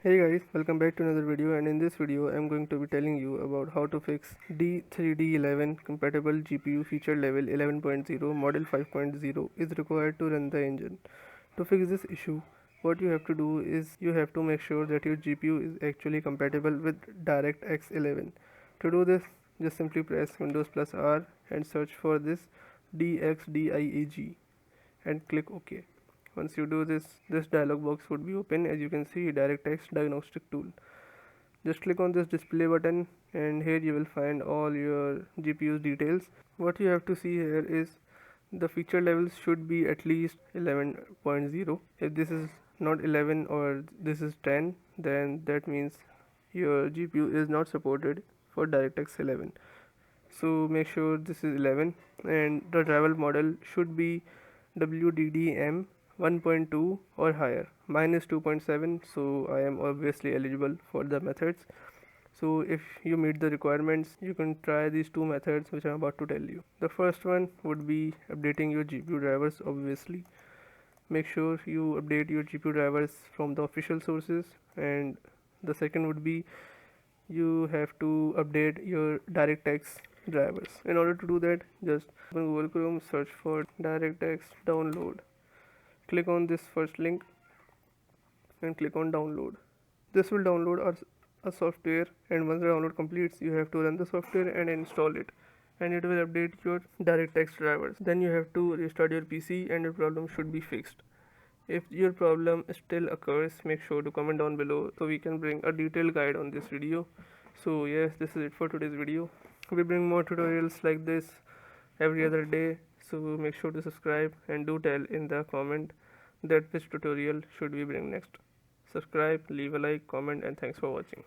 Hey guys, welcome back to another video, and in this video I'm going to be telling you about how to fix D3D11-Compatible GPU Feature Level 11.0 Model 5.0 is required to run the engine. To fix this issue, what you have to do is you have to make sure that your GPU is actually compatible with DirectX 11. To do this, just simply press Windows plus R and search for this DXDIAG and click OK. Once you do this, this dialog box would be open. As you can see, DirectX diagnostic tool. Just click on this display button and here you will find all your GPU's details. What you have to see here is the feature levels should be at least 11.0. If this is not 11 or this is 10, then that means your GPU is not supported for DirectX 11. So make sure this is 11, and the driver model should be WDDM 1.2 or higher. Mine is 2.7, so I am obviously eligible for the methods. So if you meet the requirements, you can try these two methods which I am about to tell you. The first one would be updating your GPU drivers. Obviously, make sure you update your GPU drivers from the official sources, and the second would be you have to update your DirectX drivers. In order to do that, just open Google Chrome, search for DirectX download. Click on this first link and click on download. This will download a software, and once the download completes, you have to run the software and install it, and it will update your DirectX drivers. Then you have to restart your PC and your problem should be fixed. If your problem still occurs, make sure to comment down below so we can bring a detailed guide on this video. So yes, this is it for today's video. We bring more tutorials like this every other day, so make sure to subscribe and do tell in the comment that which tutorial should we bring next. Subscribe, leave a like, comment, and thanks for watching.